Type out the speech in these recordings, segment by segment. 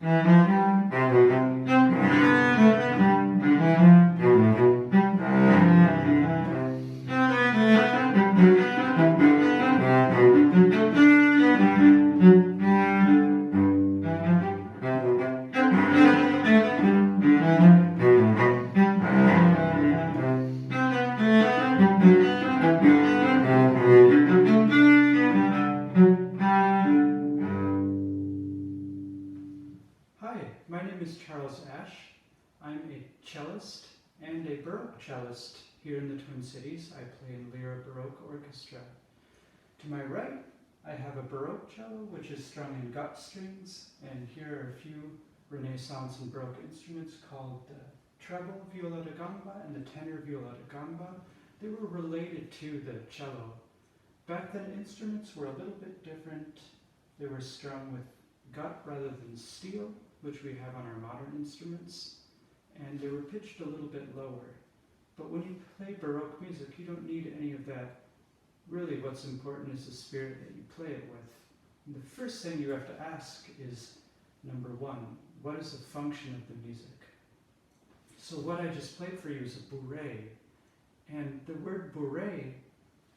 My name is Charles Ash. I'm a cellist and a Baroque cellist here in the Twin Cities. I play in Lyra Baroque Orchestra. To my right, I have a Baroque cello, which is strung in gut strings, and here are a few Renaissance and Baroque instruments called the treble viola da gamba and the tenor viola da gamba. They were related to the cello. Back then, instruments were a little bit different. They were strung with gut rather than steel, which we have on our modern instruments, and they were pitched a little bit lower. But when you play Baroque music, you don't need any of that. Really, what's important is the spirit that you play it with. And the first thing you have to ask is, number one, what is the function of the music? So what I just played for you is a bourrée, and the word bourrée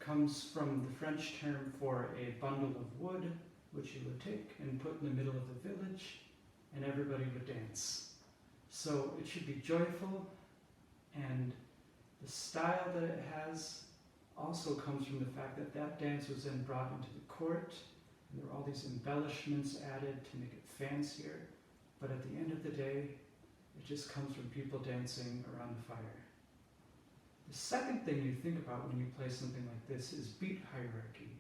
comes from the French term for a bundle of wood, which you would take and put in the middle of the village, and everybody would dance. So it should be joyful, and the style that it has also comes from the fact that that dance was then brought into the court, and there were all these embellishments added to make it fancier, but at the end of the day, it just comes from people dancing around the fire. The second thing you think about when you play something like this is beat hierarchy.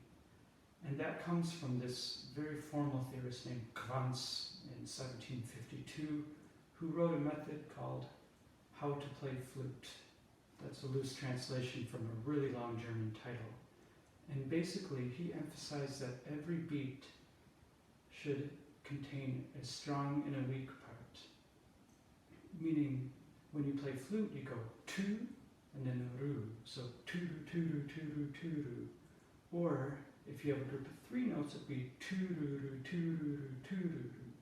And that comes from this very formal theorist named Quantz in 1752, who wrote a method called How to Play Flute. That's a loose translation from a really long German title. And basically, he emphasized that every beat should contain a strong and a weak part. Meaning, when you play flute, you go tu and then ru. So tu-ru, tu-ru, tu-ru, tu-ru. Or if you have a group of three notes, it'd be tu-ru-ru, tu-ru-ru, tu-ru-ru.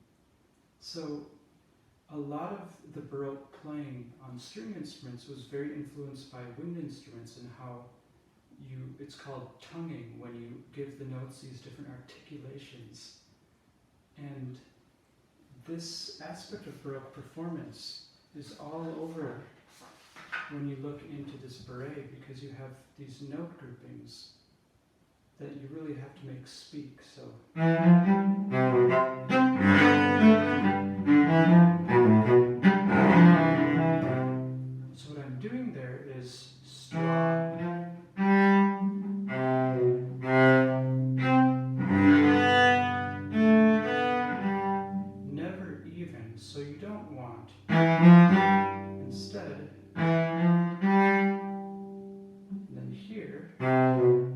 So a lot of the Baroque playing on string instruments was very influenced by wind instruments and how it's called tonguing when you give the notes these different articulations. And this aspect of Baroque performance is all over when you look into this bourrée, because you have these note groupings that you really have to make speak. So what I'm doing there is strong, never even, so you don't want. Instead, then here, and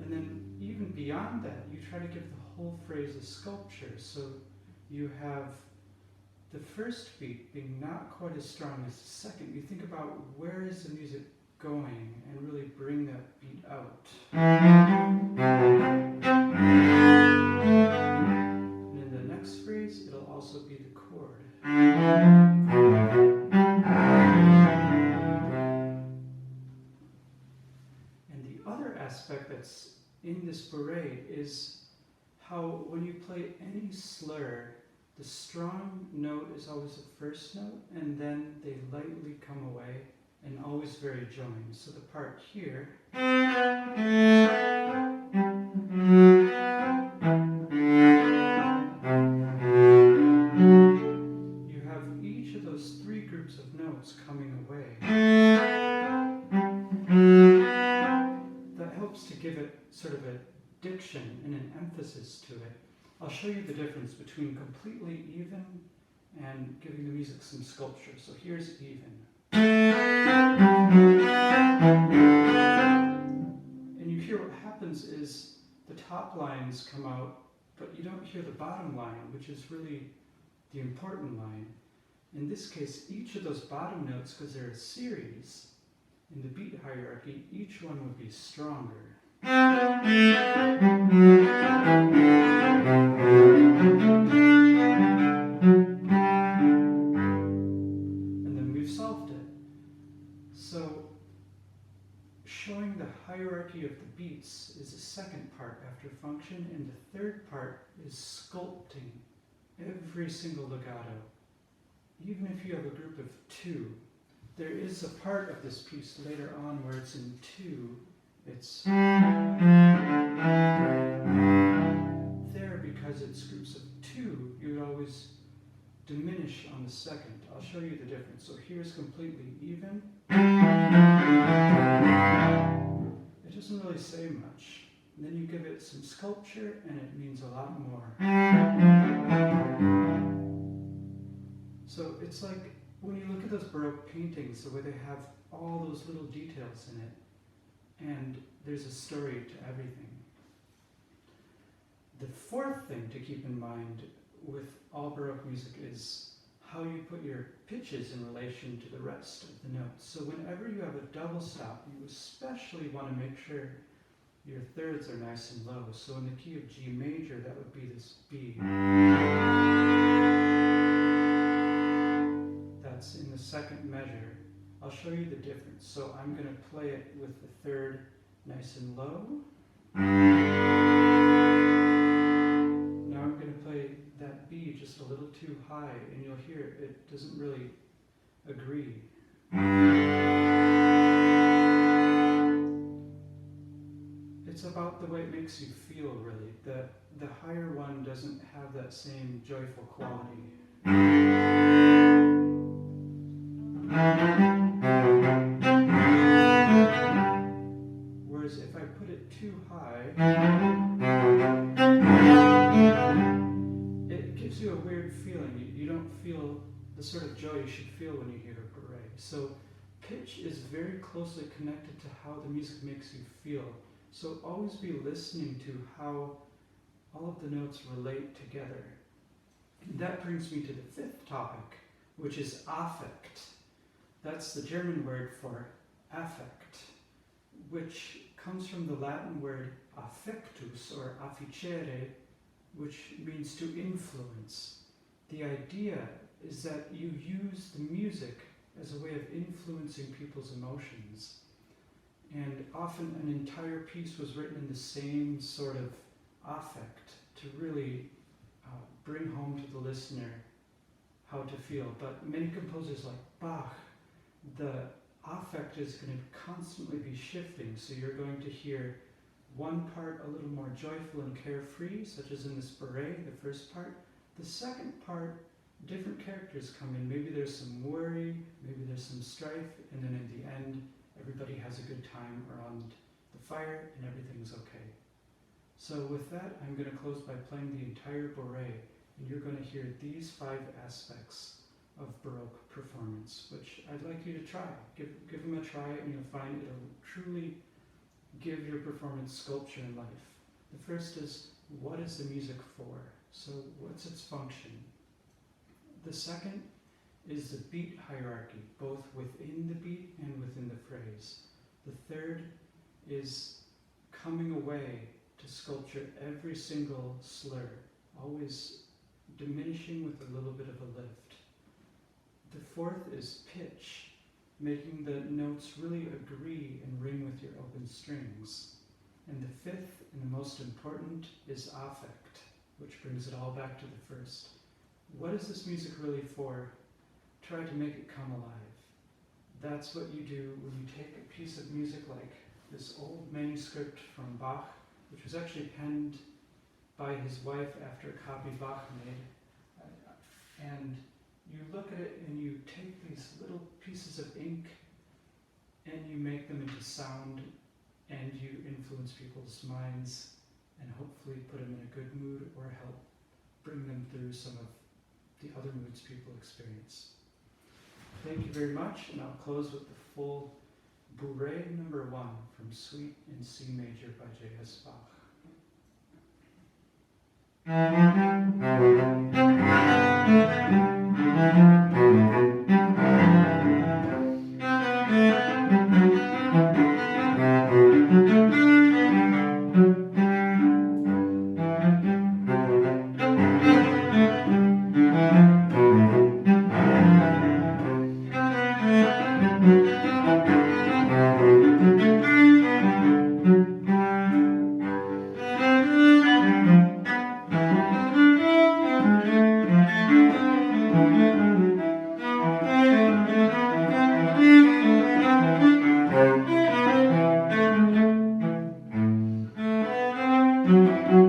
then even beyond that, you try to give the whole phrase a sculpture. So you have the first beat being not quite as strong as the second. You think about where is the music going and really bring that beat out. And in the next phrase, it'll also be the chord. And the other aspect that's in this bourrée is how when you play any slur, the strong note is always the first note, and then they lightly come away, and always very joined. So the part here, you have each of those three groups of notes coming away. That helps to give it sort of a diction and an emphasis to it. I'll show you the difference between completely even and giving the music some sculpture. So here's even. And you hear what happens is the top lines come out, but you don't hear the bottom line, which is really the important line. In this case, each of those bottom notes, because they're a series, in the beat hierarchy, each one would be stronger. And beats is the second part after function, and the third part is sculpting every single legato. Even if you have a group of two, there is a part of this piece later on where it's in two. It's there because it's groups of two. You would always diminish on the second. I'll show you the difference. So here's completely even. It doesn't really say much. And then you give it some sculpture and it means a lot more. So it's like when you look at those Baroque paintings, the way they have all those little details in it, and there's a story to everything. The fourth thing to keep in mind with all Baroque music is how you put your pitches in relation to the rest of the notes. So whenever you have a double stop, you especially want to make sure your thirds are nice and low. So in the key of G major, that would be this B. That's in the second measure. I'll show you the difference. So I'm going to play it with the third nice and low. Now I'm going to play that B just a little too high, and you'll hear it doesn't really agree. It's about the way it makes you feel, really. The higher one doesn't have that same joyful quality. Whereas if I put it too high, it gives you a weird feeling. You don't feel the sort of joy you should feel when you hear a bourrée. So pitch is very closely connected to how the music makes you feel. So always be listening to how all of the notes relate together. And that brings me to the fifth topic, which is affect. That's the German word for affect, which comes from the Latin word affectus or afficere, which means to influence. The idea is that you use the music as a way of influencing people's emotions. And often an entire piece was written in the same sort of affect to really bring home to the listener how to feel. But many composers like Bach, the affect is going to constantly be shifting. So you're going to hear one part a little more joyful and carefree, such as in this bourrée, the first part. The second part, different characters come in. Maybe there's some worry, maybe there's some strife, and then in the end, everybody has a good time around the fire and everything's okay. So with that, I'm going to close by playing the entire bourrée, and you're going to hear these 5 aspects of Baroque performance, which I'd like you to try. Give them a try, and you'll find it'll truly give your performance sculpture and life. The first is, what is the music for? So what's its function? The second is the beat hierarchy, both within the beat and within the phrase. The third is coming away to sculpture every single slur, always diminishing with a little bit of a lift. The fourth is pitch, making the notes really agree and ring with your open strings. And the fifth, and the most important, is affect, which brings it all back to the first. What is this music really for? Try to make it come alive. That's what you do when you take a piece of music like this old manuscript from Bach, which was actually penned by his wife after a copy Bach made. And you look at it and you take these little pieces of ink and you make them into sound, and you influence people's minds and hopefully put them in a good mood or help bring them through some of the other moods people experience. Thank you very much, and I'll close with the full Bourrée number 1 from Suite in C major by J.S. Bach. Thank you.